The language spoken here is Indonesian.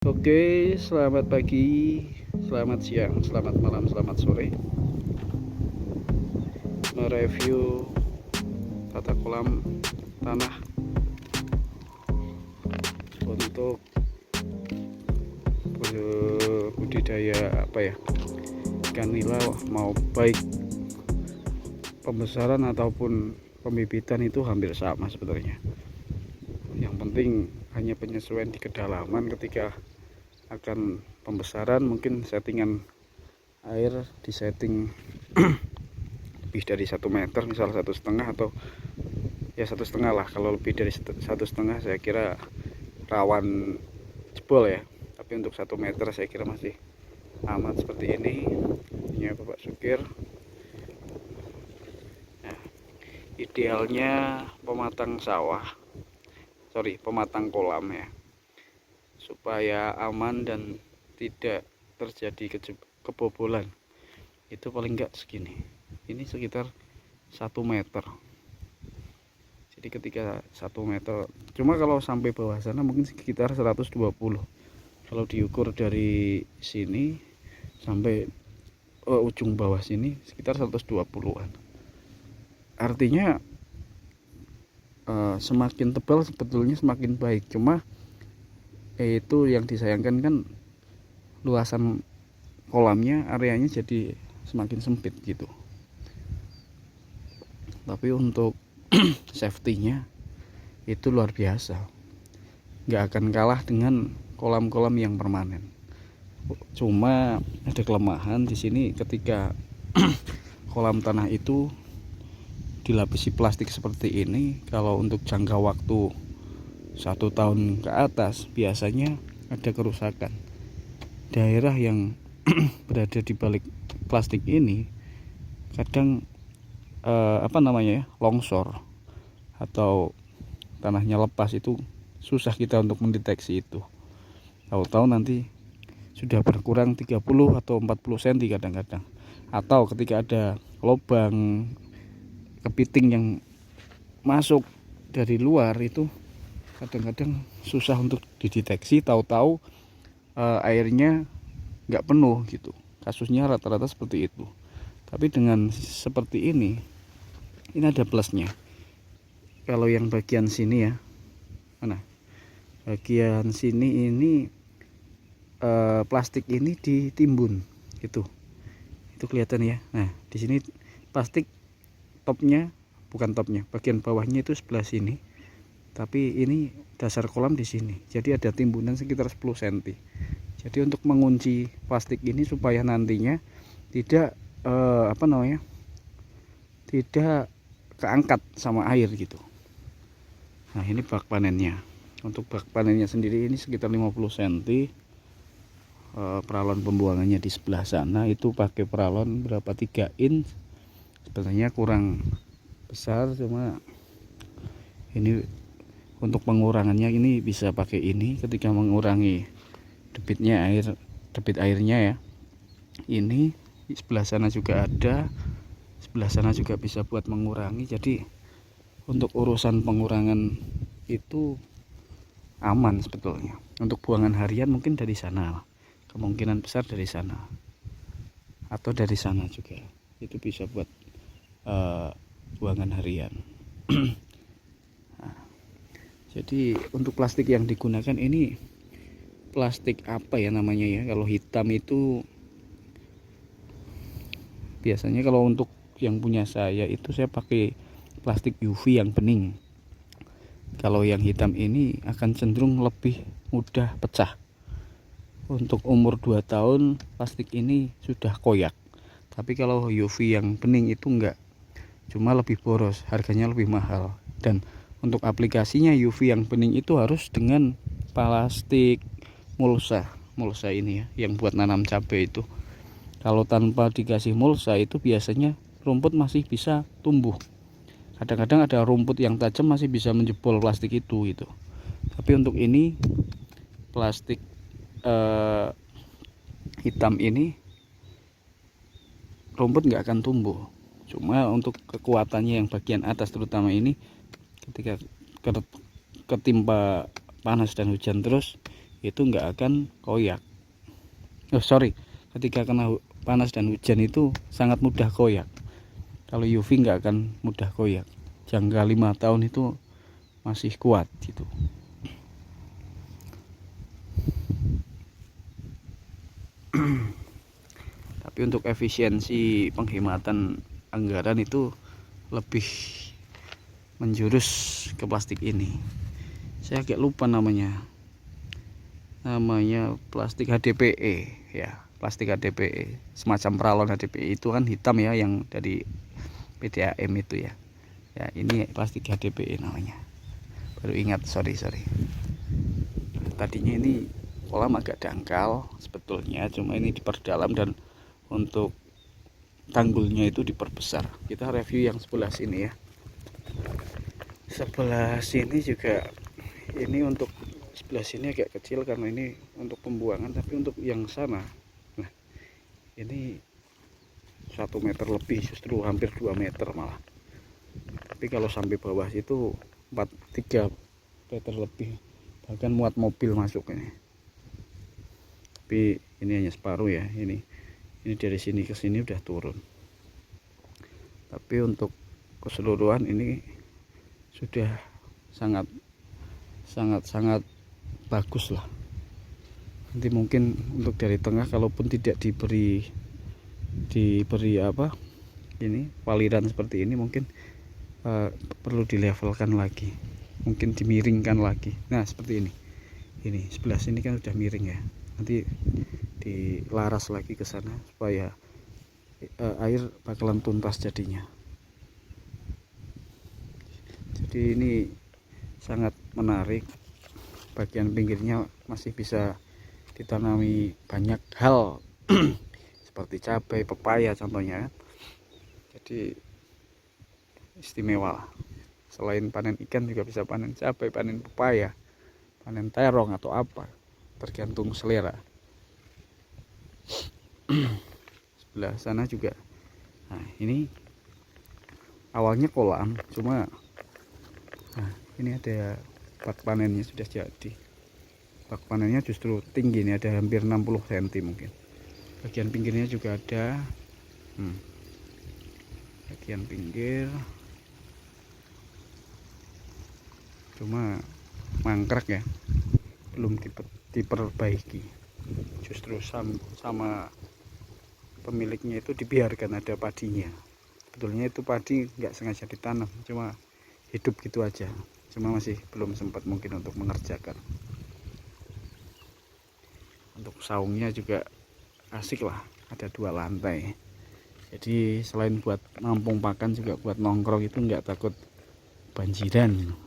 Oke, selamat pagi, selamat siang, selamat malam, selamat sore. Mereview tata kolam tanah untuk budidaya ikan nila, mau baik pembesaran ataupun pembibitan itu hampir sama sebenarnya. Yang penting hanya penyesuaian di kedalaman. Ketika akan pembesaran mungkin settingan air disetting lebih dari 1 meter, misal 1,5 atau ya 1,5 lah. Kalau lebih dari 1,5 saya kira rawan jebol ya, tapi untuk 1 meter saya kira masih aman. Seperti ini punya Bapak Sukir. Nah, idealnya pematang kolam ya, supaya aman dan tidak terjadi kebobolan. Itu paling enggak segini, ini sekitar 1 meter. Jadi ketika 1 meter, cuma kalau sampai bawah sana mungkin sekitar 120. Kalau diukur dari sini sampai ujung bawah sini sekitar 120-an. Artinya semakin tebal sebetulnya semakin baik. Cuma itu yang disayangkan kan luasan kolamnya, areanya jadi semakin sempit gitu. Tapi untuk safety-nya itu luar biasa, nggak akan kalah dengan kolam-kolam yang permanen. Cuma ada kelemahan di sini ketika kolam tanah itu dilapisi plastik seperti ini. Kalau untuk jangka waktu 1 tahun ke atas biasanya ada kerusakan. Daerah yang berada di balik plastik ini kadang longsor atau tanahnya lepas, itu susah kita untuk mendeteksi itu. Tahu-tahu nanti sudah berkurang 30 atau 40 cm kadang-kadang. Atau ketika ada lubang kepiting yang masuk dari luar, itu kadang-kadang susah untuk dideteksi. Tahu-tahu airnya nggak penuh gitu. Kasusnya rata-rata seperti itu. Tapi dengan seperti ini ada plusnya. Kalau yang bagian sini ya, bagian sini ini plastik ini ditimbun gitu. Itu kelihatan ya. Nah, di sini plastik bagian bawahnya itu sebelah sini. Tapi ini dasar kolam di sini. Jadi ada timbunan sekitar 10 cm. Jadi untuk mengunci plastik ini supaya nantinya tidak tidak keangkat sama air gitu. Nah, ini bak panennya. Untuk bak panennya sendiri ini sekitar 50 cm. Peralon pembuangannya di sebelah sana itu pakai peralon berapa, 3 in. Sebenarnya kurang besar, cuma ini untuk pengurangannya ini bisa pakai ini ketika mengurangi debit airnya ya. Ini di sebelah sana juga ada, sebelah sana juga bisa buat mengurangi. Jadi untuk urusan pengurangan itu aman sebetulnya. Untuk buangan harian mungkin dari sana, kemungkinan besar dari sana atau dari sana juga itu bisa buat buangan harian. Nah, jadi untuk plastik yang digunakan ini plastik apa ya namanya ya, kalau hitam itu biasanya, kalau untuk yang punya saya itu saya pakai plastik UV yang bening. Kalau yang hitam ini akan cenderung lebih mudah pecah. Untuk umur 2 tahun plastik ini sudah koyak. Tapi kalau UV yang bening itu enggak, cuma lebih boros, harganya lebih mahal. Dan untuk aplikasinya UV yang bening itu harus dengan plastik mulsa ini ya, yang buat nanam cabai itu. Kalau tanpa dikasih mulsa itu biasanya rumput masih bisa tumbuh. Kadang-kadang ada rumput yang tajam masih bisa menjebol plastik itu gitu. Tapi untuk ini plastik hitam ini rumput nggak akan tumbuh. Cuma untuk kekuatannya yang bagian atas terutama ini, ketika ketimpa panas dan hujan terus, itu nggak akan koyak. Ketika kena panas dan hujan itu sangat mudah koyak. Kalau UV nggak akan mudah koyak. Jangka 5 tahun itu masih kuat gitu. Tapi untuk efisiensi penghematan anggaran itu lebih menjurus ke plastik ini. Saya agak lupa namanya plastik HDPE ya, plastik HDPE, semacam peralon HDPE itu kan hitam ya, yang dari PDAM itu ya. Ya ini plastik HDPE namanya, baru ingat, sorry. Tadinya ini kolam agak dangkal sebetulnya, cuma ini diperdalam dan untuk tanggulnya itu diperbesar. Kita review yang sebelah sini ya. Sebelah sini juga, ini untuk sebelah sini agak kecil karena ini untuk pembuangan, tapi untuk yang sana, nah ini 1 meter lebih, justru hampir 2 meter malah. Tapi kalau sampai bawah itu 3 meter lebih, bahkan muat mobil masuk ini. Tapi ini hanya separuh ya, ini dari sini ke sini udah turun. Tapi untuk keseluruhan ini sudah sangat bagus lah. Nanti mungkin untuk dari tengah, kalaupun tidak diberi ini waliran seperti ini, mungkin perlu dilevelkan lagi, mungkin dimiringkan lagi. Nah seperti ini sebelah sini kan udah miring ya, nanti dilaras lagi ke sana supaya air bakalan tuntas jadinya. Jadi ini sangat menarik. Bagian pinggirnya masih bisa ditanami banyak hal seperti cabai, pepaya contohnya. Jadi istimewa lah. Selain panen ikan juga bisa panen cabai, panen pepaya, panen terong atau apa, tergantung selera. Sebelah sana juga. Nah ini awalnya kolam, cuma ini ada bak panennya sudah jadi. Bak panennya justru tinggi, ini ada hampir 60 cm mungkin. Bagian pinggirnya juga ada. Bagian pinggir cuma mangkrak ya, belum diperbaiki. Justru sama pemiliknya itu dibiarkan ada padinya. Sebetulnya itu padi nggak sengaja ditanam, cuma hidup gitu aja, cuma masih belum sempat mungkin untuk mengerjakan. Untuk saungnya juga asik lah, ada 2 lantai, jadi selain buat nampung pakan juga buat nongkrong, itu nggak takut banjiran.